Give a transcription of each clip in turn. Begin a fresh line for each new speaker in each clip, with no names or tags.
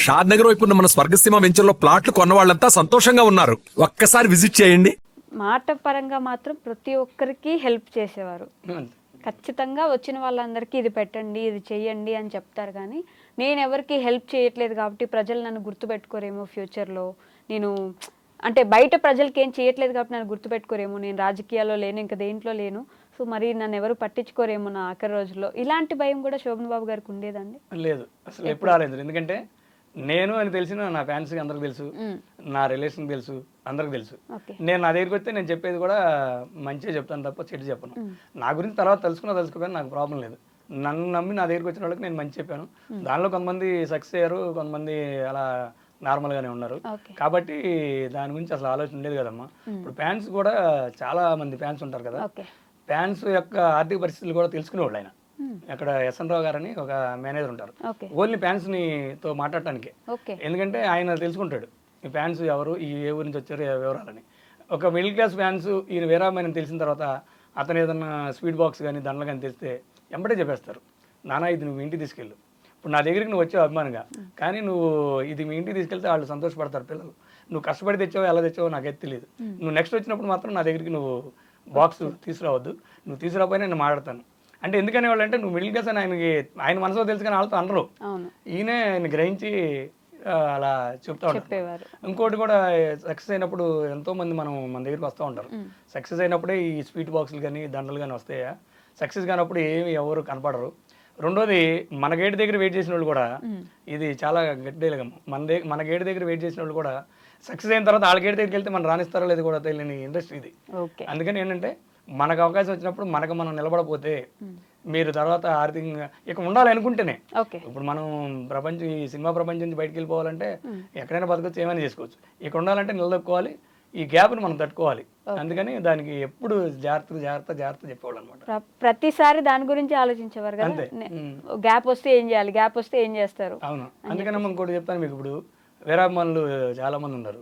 షాద్ నగర్ వైపు ఉన్న మన స్వర్గసీమ వెంచర్లో ప్లాట్లు కొన్న వాళ్ళంతా సంతోషంగా ఉన్నారు. ఒక్కసారి విజిట్ చేయండి.
మాట పరంగా మాత్రం ప్రతి ఒక్కరికి హెల్ప్ చేసేవారు. ఖచ్చితంగా వచ్చిన వాళ్ళందరికీ ఇది పెట్టండి, ఇది చెయ్యండి అని చెప్తారు. కానీ నేను ఎవరికి హెల్ప్ చేయట్లేదు కాబట్టి ప్రజలు నన్ను గుర్తుపెట్టుకోరేమో ఫ్యూచర్లో, నేను అంటే బయట ప్రజలకి ఏం చేయట్లేదు కాబట్టి నన్ను గుర్తుపెట్టుకోరేమో, నేను రాజకీయాల్లో లేను, ఇంకా దేంట్లో లేను, సో మరి నన్ను ఎవరు పట్టించుకోరేమో నా ఆఖరి రోజుల్లో, ఇలాంటి భయం కూడా శోభన్ బాబు గారికి ఉండేదండి?
లేదు, అసలు ఎప్పుడు రాలేదు. ఎందుకంటే నేను అని తెలిసిన నా ఫ్యాన్స్కి అందరికి తెలుసు, నా రిలేషన్ తెలుసు, అందరికి తెలుసు. నేను నా దగ్గరికి వస్తే నేను చెప్పేది కూడా మంచిగా చెప్తాను తప్ప చెడు చెప్పను. నా గురించి తర్వాత తెలుసుకోగానే నాకు ప్రాబ్లం లేదు. నన్ను నమ్మి నా దగ్గరికి వచ్చిన వాళ్ళకి నేను మంచి చెప్పాను. దానిలో కొంతమంది సక్సెస్ అయ్యారు, కొంతమంది అలా నార్మల్గానే ఉన్నారు. కాబట్టి దాని గురించి అసలు ఆలోచన ఉండేది కదమ్మా. ఇప్పుడు ఫ్యాన్స్ కూడా చాలా మంది ఫ్యాన్స్ ఉంటారు కదా, ఫ్యాన్స్ యొక్క ఆర్థిక పరిస్థితులు కూడా తెలుసుకునేవాళ్ళు ఆయన. అక్కడ ఎస్ఎన్ రావు గారని ఒక మేనేజర్ ఉంటారు, ఓన్లీ ఫ్యాన్స్ని తో మాట్లాడటానికి. ఎందుకంటే ఆయన తెలుసుకుంటాడు ఈ ఫ్యాన్స్ ఎవరు, ఈ ఏ ఊరి నుంచి వచ్చారు, వివరాలని. ఒక మిడిల్ క్లాస్ ఫ్యాన్స్ ఈయన వీరామని తెలిసిన తర్వాత అతను ఏదన్నా స్వీట్ బాక్స్ కానీ దండలు కానీ తెలిస్తే వెంబడే చెప్పేస్తారు, నానా ఇది నువ్వు ఇంటికి తీసుకెళ్ళు. ఇప్పుడు నా దగ్గరికి నువ్వు వచ్చావు అభిమానంగా, కానీ నువ్వు ఇది మీ ఇంటికి తీసుకెళ్తే వాళ్ళు సంతోషపడతారు పిల్లలు. నువ్వు కష్టపడి తెచ్చావో ఎలా తెచ్చావో నాకైతే తెలియదు. నువ్వు నెక్స్ట్ వచ్చినప్పుడు మాత్రం నా దగ్గరికి నువ్వు బాక్స్ తీసుకురావద్దు, నువ్వు తీసుకురాకపోయినా నేను మాట్లాడతాను అంటే. ఎందుకనే వాళ్ళు అంటే నువ్వు మిడిల్ క్లాస్ అని ఆయన మనసులో తెలుసు కానీ వాళ్ళతో అనరు. ఈయనే ఆయన గ్రహించి అలా చెప్తా ఉంటారు. ఇంకోటి కూడా సక్సెస్ అయినప్పుడు ఎంతో మంది మన దగ్గరికి వస్తూ ఉంటారు. సక్సెస్ అయినప్పుడే ఈ స్వీట్ బాక్సులు కానీ దండలు కానీ వస్తాయా, సక్సెస్ కానప్పుడు ఏమి ఎవరు కనపడరు. రెండోది మన గేట్ దగ్గర వెయిట్ చేసిన వాళ్ళు కూడా, ఇది చాలా గట్టిగా మన గేట్ దగ్గర వెయిట్ చేసిన వాళ్ళు కూడా సక్సెస్ అయిన తర్వాత వాళ్ళ గేట్ దగ్గరికి వెళ్తే మనం రాణిస్తారో లేదు కూడా తెలియని ఇండస్ట్రీ ఇది. అందుకని ఏంటంటే మనకు అవకాశం వచ్చినప్పుడు మనం నిలబడపోతే మీరు తర్వాత ఆర్థికంగా ఇక ఉండాలి అనుకుంటేనే. ఇప్పుడు మనం ఈ సినిమా ప్రపంచం నుంచి బయటకు వెళ్ళిపోవాలంటే ఎక్కడైనా బతకొచ్చు, ఏమైనా చేసుకోవచ్చు. ఇక్కడ ఉండాలంటే నిలదొక్కుకోవాలి, ఈ గ్యాప్ని మనం తట్టుకోవాలి. అందుకని దానికి ఎప్పుడు జాగ్రత్త చెప్పేవాళ్ళు అనమాట.
ప్రతిసారి దాని గురించి ఆలోచించేవారు కదా, గ్యాప్ వస్తే ఏం చేయాలి, గ్యాప్ వస్తే ఏం చేస్తారు.
అవును, అందుకని ఇంకోటి చెప్తాను మీకు. ఇప్పుడు వీరాభిమానులు చాలా మంది ఉన్నారు,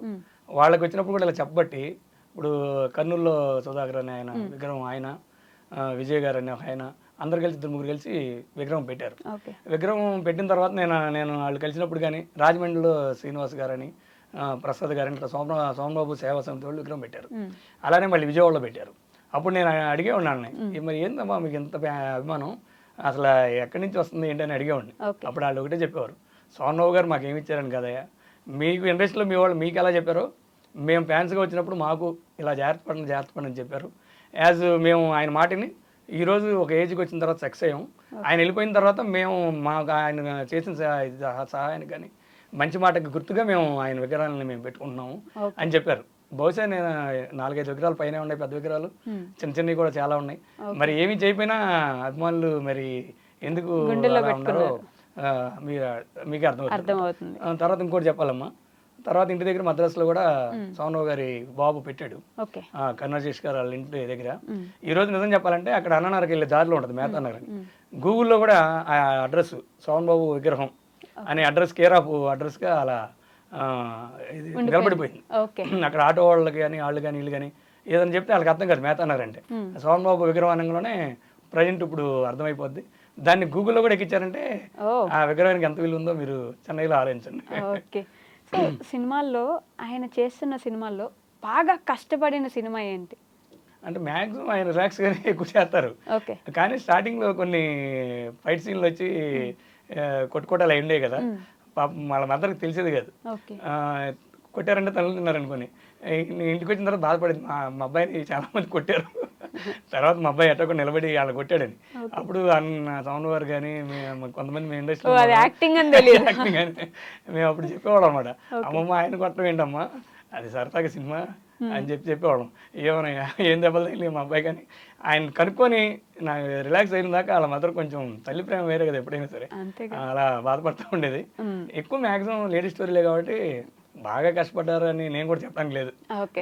వాళ్ళకి వచ్చినప్పుడు కూడా ఇలా చెప్పబట్టి, ఇప్పుడు కర్నూలులో సుధాకర్ అని ఆయన విగ్రహం, ఆయన విజయ్ గారు అని ఆయన, అందరు కలిసి 2-3 కలిసి విగ్రహం పెట్టారు. విగ్రహం పెట్టిన తర్వాత నేను వాళ్ళు కలిసినప్పుడు కానీ రాజమండ్రిలో శ్రీనివాస్ గారని, ప్రసాద్ గారని, ఇట్లా సోమబాబు సేవా సమితి వాళ్ళు విగ్రహం పెట్టారు. అలానే మళ్ళీ విజయవాడలో పెట్టారు. అప్పుడు నేను అడిగే ఉన్నాను, మరి ఏందమ్మా మీకు ఇంత అభిమానం, అసలు ఎక్కడి నుంచి వస్తుంది ఏంటని అడిగేవాడిని. అప్పుడు వాళ్ళు ఒకటే చెప్పేవారు, సోమబాబు గారు మాకు ఏమి ఇచ్చారని కదయ్యా, మీకు ఇండస్ట్రీలో మీ వాళ్ళు మీకు ఎలా చెప్పారో మేము ఫ్యాన్స్గా వచ్చినప్పుడు మాకు ఇలా జాగ్రత్త పడని చెప్పారు. యాజ్ మేము ఆయన మాటని ఈరోజు ఒక ఏజ్కి వచ్చిన తర్వాత సక్సెస్ అయ్యాం. ఆయన వెళ్ళిపోయిన తర్వాత మాకు ఆయన చేసిన సహాయానికి కానీ మంచి మాటకి గుర్తుగా మేము ఆయన విగ్రహాలను మేము పెట్టుకుంటున్నాము అని చెప్పారు. బహుశా నేను 4-5 విగ్రహాలు పైన ఉన్నాయి, పెద్ద విగ్రహాలు, చిన్నవి కూడా చాలా ఉన్నాయి. మరి ఏమీ చేయకపోయినా అభిమానులు మరి ఎందుకు ఉన్నారో మీకు అర్థమవుతుంది. తర్వాత ఇంకోటి చెప్పాలమ్మా, తర్వాత ఇంటి దగ్గర మద్రాసులో కూడా సోమరావు గారి బాబు పెట్టాడు, కన్నర్జేష్ గారు వాళ్ళ ఇంటి దగ్గర. ఈ రోజు నిజం చెప్పాలంటే అక్కడ అన్ననగర్కి వెళ్ళే దారిలో ఉంటుంది మేతా నగర్ అని, గూగుల్లో కూడా ఆ అడ్రస్ సోమబాబు విగ్రహం అనే అడ్రస్ కేర్ ఆఫ్ అడ్రస్గా అలా ఇది నిలబడిపోయింది. అక్కడ ఆటో వాళ్ళకి కానీ వాళ్ళు కానీ వీళ్ళు కానీ ఏదని చెప్తే వాళ్ళకి అర్థం కాదు మేతా నగర్ అంటే. సోమబాబు విగ్రహానంలోనే ప్రజెంట్ ఇప్పుడు అర్థమైపోద్ది. దాన్ని గూగుల్లో కూడా ఎక్కించారంటే ఆ విగ్రహానికి ఎంత విలువ ఉందో మీరు చెన్నైలో ఆలోచించండి.
సో సినిమాల్లో ఆయన చేస్తున్న సినిమాల్లో బాగా కష్టపడిన సినిమా ఏంటి
అంటే? మ్యాక్సిమం ఆయన రిలాక్స్ గానే ఎక్కువ చేస్తారు, కానీ స్టార్టింగ్ లో కొన్ని ఫైట్ సీన్లు వచ్చి కొట్టుకోటాలు అయి ఉండే కదా, పాపం వాళ్ళ మదర్కి తెలిసేది కాదు. కొట్టారంటే తల్లి తిన్నారనుకొని ఇంటికి వచ్చిన తర్వాత బాధపడేది, మా అబ్బాయిని చాలా మంది కొట్టారు, తర్వాత మా అబ్బాయి ఎట్టకుండా నిలబడి వాళ్ళు కొట్టాడని. అప్పుడు సౌండ్ వారు కానీ కొంతమంది మేము ఇండస్ట్రీలో
యాక్టింగ్ అని
మేము అప్పుడు చెప్పేవాళ్ళం అనమాట, అమ్మమ్మ ఆయన కొట్టడం ఏంటమ్మా, అది సరదాగా సినిమా అని చెప్పేవాళ్ళం. ఏమన్నా ఏం దెబ్బలు తగిలి మా అబ్బాయి కానీ ఆయన కనుక్కొని నాకు రిలాక్స్ అయిన దాకా వాళ్ళ మదర్ కొంచెం తల్లి ప్రేమ వేరే కదా ఎప్పుడైనా సరే, అలా బాధపడుతూ ఉండేది. ఎక్కువ మ్యాక్సిమం లేడీ స్టోరీలే కాబట్టి బాగా కష్టపడ్డారు అని నేను కూడా చెప్పడానికి లేదు.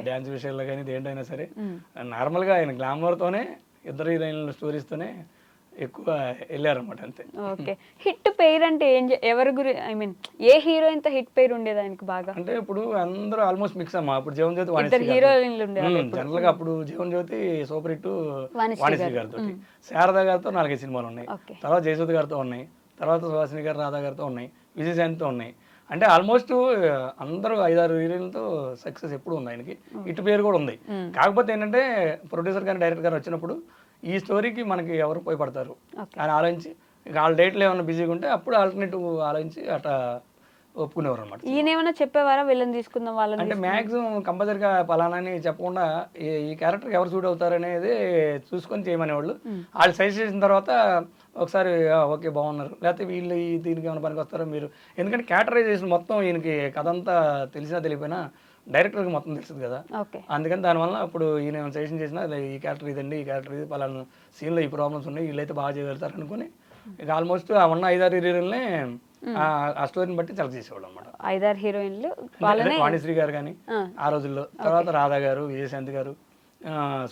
డ్యాన్స్ విషయాల్లో కానీ దేంటైనా సరే నార్మల్గా ఆయన గ్లామర్తోనే, ఇద్దరు హీరోయిన్ల స్టోరీస్తోనే ఎక్కువ వెళ్ళారన్నమాట, అంతే.
ఓకే, హిట్ పేరు అంటే ఎవరి ఐ మీన్ ఏ హీరోయిన్ తో హిట్ పేరు ఉండేది ఆయనకి బాగా?
అంటే ఇప్పుడు అందరూ ఆల్మోస్ట్ మిక్స్ అమ్మా. ఇప్పుడు జీవన్ జ్యోతి జనరల్ గా అప్పుడు జీవన్ జ్యోతి సూపర్ హిట్ వాణిశ్రీ గారితో, శారదా గారితో 4-5 సినిమాలు ఉన్నాయి, తర్వాత జయసుధ గారితో ఉన్నాయి, తర్వాత సుహాసిని గారు రాధా గారితో ఉన్నాయి, విజయశాంతితో ఉన్నాయి. అంటే ఆల్మోస్ట్ అందరూ 5-6 హీరోయిన్లతో సక్సెస్ ఎప్పుడు ఉంది ఆయనకి, ఇటు పేరు కూడా ఉంది. కాకపోతే ఏంటంటే ప్రొడ్యూసర్ గారు డైరెక్టర్ గారు వచ్చినప్పుడు ఈ స్టోరీకి మనకి ఎవరు ఉపయోగపడతారు అని ఆలోచించి, ఇక వాళ్ళ డేట్లు ఏమైనా బిజీగా ఉంటే అప్పుడు ఆల్టర్నేటివ్ ఆలోచించి అట్లా ఒప్పుకునేవారు అనమాట.
ఈయన ఏమైనా చెప్పేవారా వీళ్ళని తీసుకుందాం వాళ్ళని
అంటే మ్యాక్సిమం కంపల్సరిగా పలానా అని చెప్పకుండా ఈ క్యారెక్టర్కి ఎవరు సూట్ అవుతారు అనేది చూసుకొని చేయమనేవాళ్ళు. వాళ్ళు సజెస్ట్ చేసిన తర్వాత ఒకసారి ఓకే బాగున్నారు, లేకపోతే వీళ్ళు దీనికి ఏమైనా పనికి వస్తారో మీరు, ఎందుకంటే క్యారెక్టరైజేషన్ మొత్తం ఈయనకి కథ అంతా తెలిసినా తెలియపోయినా డైరెక్టర్కి మొత్తం తెలుస్తుంది కదా.
ఓకే
అందుకని దానివల్ల అప్పుడు ఈయన సజెషన్ చేసినా ఈ క్యారెక్టర్ ఇదండి, ఈ క్యారెక్టర్ ఇది, పలానా సీన్లో ఈ ప్రాబ్లమ్స్ ఉన్నాయి, వీళ్ళైతే బాగా చేయగలుగుతారు అనుకుని ఇక ఆల్మోస్ట్ ఆ ఉన్న 5-6 హీరోయిన్లే ఆ స్టోరీని బట్టి సెలెక్ట్ చేసేవాళ్ళు అనమాట.
5-6 హీరోయిన్లు
వాణిశ్రీ గారు కానీ ఆ రోజుల్లో, తర్వాత రాధా గారు, విజయశాంతి గారు,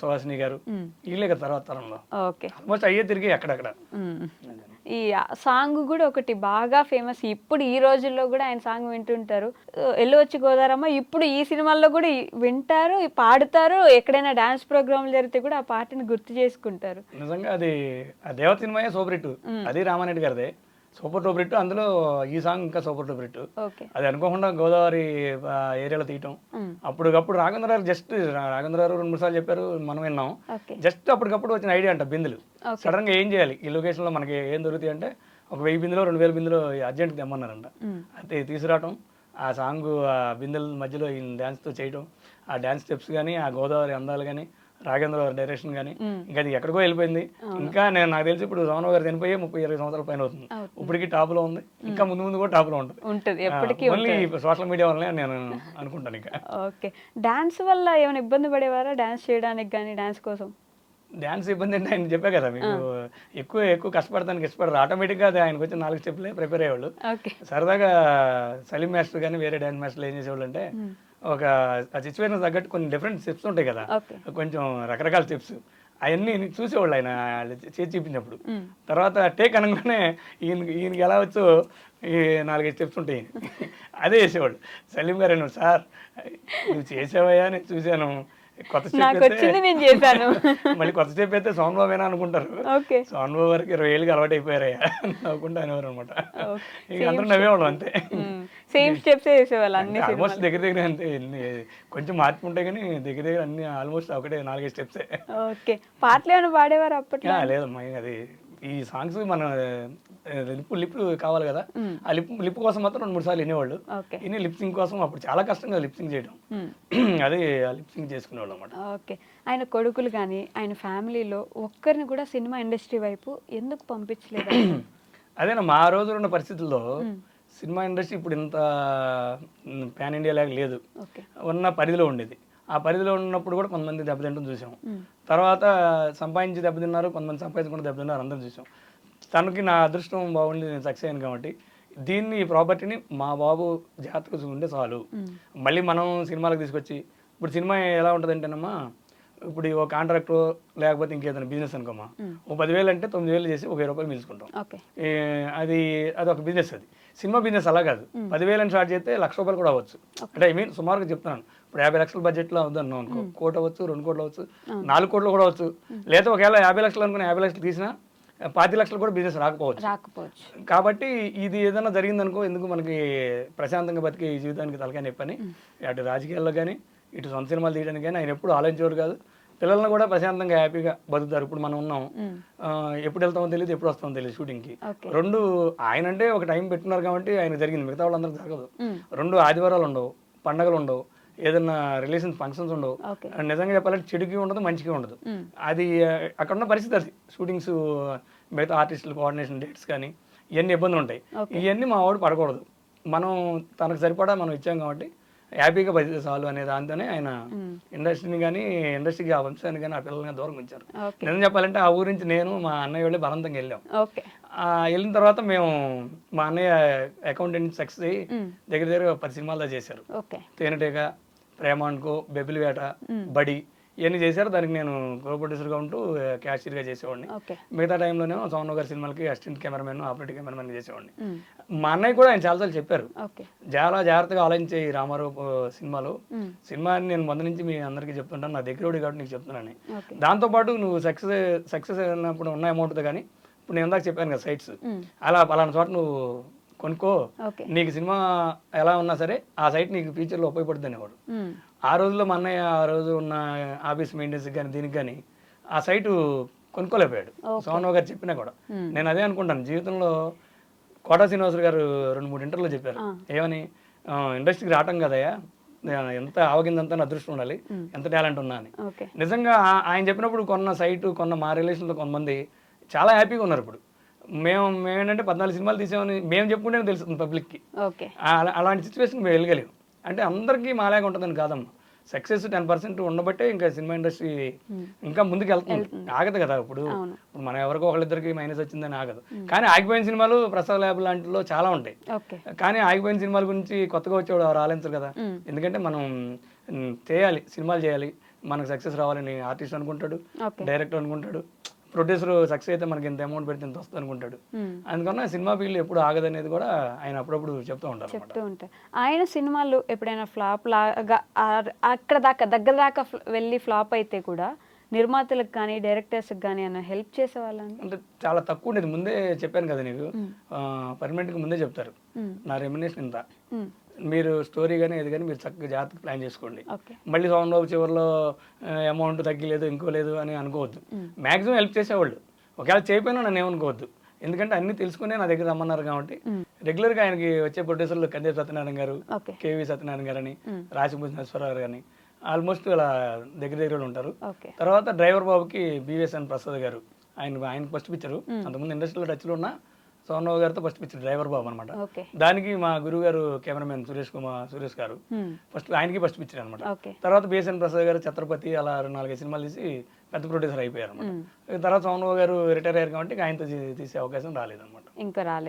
సుహాసిని గారు, వీళ్ళే కదా తర్వాత తరంలో.
ఓకే
ఆల్మోస్ట్ అయ్యే తిరిగి అక్కడక్కడ.
ఈ సాంగ్ కూడా ఒకటి బాగా ఫేమస్, ఇప్పుడు ఈ రోజుల్లో కూడా ఆయన సాంగ్ వింటుంటారు. ఎల్లు వచ్చి గోదారమ్మ ఇప్పుడు ఈ సినిమాల్లో కూడా వింటారు, పాడుతారు. ఎక్కడైనా డాన్స్ ప్రోగ్రాంలు జరిగితే కూడా ఆ పాటని గుర్తు చేసుకుంటారు.
నిజంగా అది ఆ దేవత సినిమాయే సూపర్ హిట్. అది రామారెడ్డి గారిదే సూపర్ డూపర్ హిట్. అందులో ఈ సాంగ్ ఇంకా సూపర్ డూపర్ హిట్. అది అనుకోకుండా గోదావరి ఏరియాలో తీయటం, అప్పటికప్పుడు రాఘవేంద్ర గారు 2-3 సార్లు చెప్పారు, మనం విన్నాం. జస్ట్ అప్పటికప్పుడు వచ్చిన ఐడియా అంట బిందులు. సడన్ గా ఏం చేయాలి ఈ లొకేషన్ లో, మనకి ఏం దొరుకుతాయి అంటే ఒక 1000 బిందులో 2000 బిందులో అర్జెంట్ తెమ్మన్నారంట. అయితే తీసుకురావటం, ఆ సాంగ్ ఆ బిందెల మధ్యలో ఈ డాన్స్ తో చేయటం, ఆ డాన్స్ స్టెప్స్ కానీ, ఆ గోదావరి అందాలు కానీ, రాఘవేంద్ర గారి డైరెక్షన్ కానీ, ఇంకా అది ఎక్కడికో వెళ్ళిపోయింది. ఇంకా నాకు తెలిసి ఇప్పుడు సోమరావు గారు చనిపోయి 30-20 సంవత్సరాల పైన అవుతుంది. ఇప్పటికీ టాప్ లో ఉంది, ఇంకా ముందు కూడా టాప్ లో ఉంటుంది. ఓన్లీ సోషల్ మీడియా వల్లనే నేను అనుకుంటాను. ఇంకా
ఓకే, డాన్స్ వల్ల ఏమైనా ఇబ్బంది పడేవారా డాన్స్ చేయడానికి కానీ, డాన్స్ కోసం?
డాన్స్ ఇబ్బంది అంటే ఆయన చెప్పా కదా మీకు, ఎక్కువ కష్టపడటానికి ఇష్టపడరు. ఆటోమేటిక్గా అది ఆయనకు వచ్చి 4 స్టెప్లే ప్రిపేర్ అయ్యేవాళ్ళు. సరదాగా సలీం మాస్టర్ కానీ వేరే డాన్స్ మాస్టర్లు ఏం చేసేవాళ్ళు అంటే ఒక సిచ్యువేషన్ తగ్గట్టు కొన్ని డిఫరెంట్ స్టెప్స్ ఉంటాయి కదా, కొంచెం రకరకాల స్టెప్స్, అవన్నీ చూసేవాళ్ళు ఆయన చేసి చూపించినప్పుడు. తర్వాత టేక్ అనగానే ఈయనకి ఎలా వచ్చో ఈ 4-5 స్టెప్స్ ఉంటాయి, అదే చేసేవాళ్ళు. సలీం గారు సార్ నువ్వు చేసావయ్యా, నేను చూశాను, కొత్త స్టెప్
చేశాను
మళ్ళీ కొత్త స్టెప్ అయితే సోమబాబేనా అనుకుంటారు. సోమబాబు వరకు 20 ఏళ్ళకి అలవాటు అయిపోయారయ్యా నవ్వుకుంటూ అనేవారు అనమాట. ఇక అందరూ నవ్వేవాళ్ళం అంతే.
సేమ్ స్టెప్స్ చేసేవాళ్ళు అన్ని
ఆల్మోస్ట్ దగ్గర అంతే, కొంచెం మార్పు ఉంటాయి కానీ దగ్గర అన్ని ఆల్మోస్ట్ ఒకటే 4-5 స్టెప్సే.
ఓకే, పాటలు ఏమైనా పాడేవారు అప్పట్లో?
లేదమ్మా, అది ఈ సాంగ్స్ మన లిప్ కావాలి కదా, ఆ లిప్ కోసం మాత్రం 2-3 సార్లు వినేవాళ్ళు. ఇన్ని లిప్సింగ్ కోసం అప్పుడు చాలా కష్టంగా లిప్సింగ్ చేయడం, అదే లిప్సింగ్ చేసుకునేవాళ్ళు అనమాట.
ఓకే, ఆయన కొడుకులు కానీ ఆయన ఫ్యామిలీలో ఒక్కరిని కూడా సినిమా ఇండస్ట్రీ వైపు ఎందుకు పంపించలేదు?
అదేనా మా రోజులు ఉన్న పరిస్థితుల్లో సినిమా ఇండస్ట్రీ ఇప్పుడు ఇంత పాన్ ఇండియా లాగా లేదు, ఉన్న పరిధిలో ఉండేది. ఆ పరిధిలో ఉన్నప్పుడు కూడా కొంతమంది దెబ్బతింటం చూసాం. తర్వాత సంపాదించి దెబ్బతిన్నారు, కొంతమంది సంపాదించకుండా దెబ్బతిన్నారు, అందరం చూసాం. తనకి నా అదృష్టం బాగుండి నేను సక్సెస్ అయ్యాను కాబట్టి దీన్ని ఈ ప్రాపర్టీని మా బాబు జాతకు చూసుకుంటే చాలు. మళ్ళీ మనం సినిమాలకు తీసుకొచ్చి, ఇప్పుడు సినిమా ఎలా ఉంటుందంటేనమ్మా, ఇప్పుడు ఓ కాంట్రాక్టర్ లేకపోతే ఇంకేదైనా బిజినెస్ అనుకోమా, ఓ 10,000 అంటే 9,000 చేసి ఒక 1000 రూపాయలు మిలుచుకుంటాం. అది ఒక బిజినెస్. అది సినిమా బిజినెస్ అలా కాదు. 10,000 అని స్టార్ట్ చేస్తే 1,00,000 రూపాయలు కూడా అవ్వచ్చు. అంటే ఐ మీన్ సుమారుగా చెప్తున్నాను. ఇప్పుడు 50 లక్షల బడ్జెట్లో అవుతున్నాం అనుకో, 1 కోటి అవ్వచ్చు, 2 కోట్లు అవ్వచ్చు, 4 కోట్లు కూడా అవ్వచ్చు. లేదా ఒకవేళ 50 లక్షలు అనుకుని 50 లక్షలు తీసినా 25 లక్షలు కూడా బిజినెస్ రాకపోవచ్చు. కాబట్టి ఇది ఏదైనా జరిగిందనుకో, ఎందుకు మనకి ప్రశాంతంగా బతికే ఈ జీవితానికి తలకాయ నొప్పని అటు రాజకీయాల్లో కానీ ఇటు సొంత సినిమాలు తీయడానికి కానీ ఆయన ఎప్పుడు ఆలోచించేవాడు కాదు. పిల్లలను కూడా ప్రశాంతంగా హ్యాపీగా బతుకుతారు. ఇప్పుడు మనం ఉన్నాం, ఎప్పుడు వెళ్తామో తెలియదు, ఎప్పుడు వస్తామో తెలియదు షూటింగ్కి. 2 ఆయన అంటే ఒక టైం పెట్టున్నారు కాబట్టి ఆయన జరిగింది, మిగతా వాళ్ళందరూ జరగదు. 2 ఆదివారాలు ఉండవు, పండగలు ఉండవు, ఏదన్నా రిలేషన్ ఫంక్షన్స్ ఉండవు. నిజంగా చెప్పాలంటే చెడుకి ఉండదు, మంచికి ఉండదు. అది అక్కడ ఉన్న పరిస్థితి. అది షూటింగ్స్, మిగతా ఆర్టిస్టులు కోఆర్డినేషన్ డేట్స్ కానీ ఇవన్నీ ఇబ్బందులు ఉంటాయి. ఇవన్నీ మా వాడు పడకూడదు, మనం తనకు సరిపడా మనం ఇచ్చాం కాబట్టి హ్యాపీగా బతికే చాలు అనే దాంతోనే ఆయన ఇండస్ట్రీని కానీ, ఇండస్ట్రీకి ఆ వంశాన్ని కానీ, ఆ పిల్లల్ని దూరం ఉంచారు. నిజం చెప్పాలంటే ఆ ఊరి నుంచి నేను మా అన్నయ్య వెళ్ళి బలవంతంగా వెళ్ళాం. వెళ్ళిన తర్వాత మేము మా అన్నయ్య అకౌంటెంట్ సక్సెస్ అయ్యి దగ్గర 10 సినిమాల్లో చేశారు. తేనెటీగ, ప్రేమాన్కో, బెబిలి వేట, బడి, ఇవన్నీ చేశారు. దానికి నేను కో ప్రొడ్యూసర్గా ఉంటూ క్యాషియర్గా చేసేవాడిని. మిగతా టైంలోనేమో సోమరావు గారి సినిమాలకి అసిస్టెంట్ కెమెరామెన్, ఆపరేటివ్ కెమెరామెన్ చేసేవాడిని. మా అన్నయ్య కూడా ఆయన చాలాసార్లు చెప్పారు, చాలా జాగ్రత్తగా ఆలోచించే ఈ రామారావు సినిమాలో, సినిమాని నేను ముందు నుంచి మీ అందరికీ చెప్తుంటాను, నా దగ్గర కాబట్టి నీకు చెప్తున్నాను. దాంతోపాటు నువ్వు సక్సెస్ అయినప్పుడు ఉన్న అమౌంట్తో కానీ, ఇప్పుడు నేను ఇందాక చెప్పాను కదా సైట్స్, అలా పలానా చోట నువ్వు కొనుక్కో,
ఓకే.
నీకు సినిమా ఎలా ఉన్నా సరే ఆ సైట్ నీకు ఫ్యూచర్లో ఉపయోగపడుతుంది అనేవాడు.
ఉమ్.
ఆ రోజుల్లో మా అన్నయ్య ఆ రోజు ఉన్న ఆఫీస్ మెయింటెనెన్స్ కానీ దీనికి కానీ ఆ సైటు కొనుక్కోలేకపోయాడు. సోమరావు గారు చెప్పినా కూడా నేను అదే అనుకుంటాను జీవితంలో. కోటా శ్రీనివాసరావు గారు 2-3 ఇంటర్వ్యూలో చెప్పారు ఏమని, ఇండస్ట్రీకి రావటం కదయ్యా, ఎంత ఆవగిందంతా అదృష్టం ఉండాలి, ఎంత టాలెంట్ ఉన్నా అని.
ఓకే.
నిజంగా ఆయన చెప్పినప్పుడు కొన్న సైటు కొన్న మా రిలేషన్లో కొంతమంది చాలా హ్యాపీగా ఉన్నారు ఇప్పుడు. మేమేంటంటే 14 సినిమాలు తీసామని మేము చెప్పుకుంటేనే తెలుస్తుంది పబ్లిక్కి.
ఓకే.
అలాంటి సిచ్యువేషన్ మేము వెళ్ళగలేము. అంటే అందరికీ మాలాగా ఉంటుందని కాదమ్మా. సక్సెస్ 10% ఉండబట్టే ఇంకా సినిమా ఇండస్ట్రీ ఇంకా ముందుకు వెళ్తుంది. ఆగదు కదా ఇప్పుడు. ఇప్పుడు మనం ఎవరికో ఒకళ్ళిద్దరికి మైనస్ వచ్చిందని ఆగదు. కానీ ఆగిపోయిన సినిమాలు ప్రసాద్ ల్యాబ్ లాంటిలో చాలా ఉంటాయి.
ఓకే.
కానీ ఆగిపోయిన సినిమాల గురించి కొత్తగా వచ్చేవాడు ఎవరు ఆలోచించరు కదా. ఎందుకంటే మనం చేయాలి, సినిమాలు చేయాలి, మనకు సక్సెస్ రావాలని ఆర్టిస్ట్ అనుకుంటాడు, డైరెక్టర్ అనుకుంటాడు, ప్రొడ్యూసర్ సక్సెస్ అయితే మనకి ఇంత అమౌంట్ పెడితే ఇంత వస్తుంది అనుకుంటాడు. అందుకన్నా సినిమా ఫీల్డ్ ఎప్పుడు ఆగదనేది కూడా ఆయన అప్పుడప్పుడు చెప్తూ ఉంటారు.
ఆయన సినిమాలు ఎప్పుడైనా ఫ్లాప్ లాగా అక్కడ దాకా దగ్గర దాకా వెళ్ళి ఫ్లాప్ అయితే కూడా నిర్మాతలకు కానీ డైరెక్టర్స్కి కానీ అన్న హెల్ప్ చేసేవాళ్ళని
అంటే చాలా తక్కువ ఉండేది. ముందే చెప్పాను కదా నీకు, పర్మనెంట్గా ముందే చెప్తారు నా రెమ్యునేషన్ ఇంత, మీరు స్టోరీ కానీ ఏది కానీ మీరు చక్కగా జాగ్రత్తగా ప్లాన్ చేసుకోండి. మళ్ళీ సౌండ్ చివరిలో అమౌంట్ తగ్గలేదు ఇంకో లేదు అని అనుకోవద్దు. మ్యాక్సిమం హెల్ప్ చేసేవాళ్ళు. ఒకవేళ చేయకపోయినా నన్ను ఏమనుకోవద్దు, ఎందుకంటే అన్ని తెలుసుకునే నా దగ్గర రమ్మన్నారు కాబట్టి. రెగ్యులర్గా ఆయనకి వచ్చే ప్రొడ్యూసర్లు కందేవి సత్యనారాయణ గారు, కేవీ సత్యనారాయణ గారు అని, రాజభూషణేశ్వరరావు గారు అని ఆల్మోస్ట్ అలా దగ్గర ఉంటారు. తర్వాత డ్రైవర్ బాబుకి బివిఎస్ఎన్ ప్రసాద్ గారు, ఆయన ఫస్ట్ పిక్చరు. అంతకుముందు ఇండస్ట్రీలో టచ్లో ఉన్న సోమరావు గారితో ఫస్ట్ పిక్చర్ డ్రైవర్ బాబు అనమాట. దానికి మా గురువు గారు కెమెరామెన్ సురేష్ గారు ఫస్ట్ ఆయనకి ఫస్ట్ పిక్చర్ అనమాట. తర్వాత బిఎస్ఎన్ ప్రసాద్ గారు ఛత్రపతి అలా 4-5 సినిమాలు తీసి పెద్ద ప్రొడ్యూసర్ అయిపోయారు అనమాట. తర్వాత సోమరావు గారు రిటైర్ అయ్యారు కాబట్టి ఆయనతో తీసే అవకాశం రాలేదన్నమాట.
ఇంకా రాలేదు.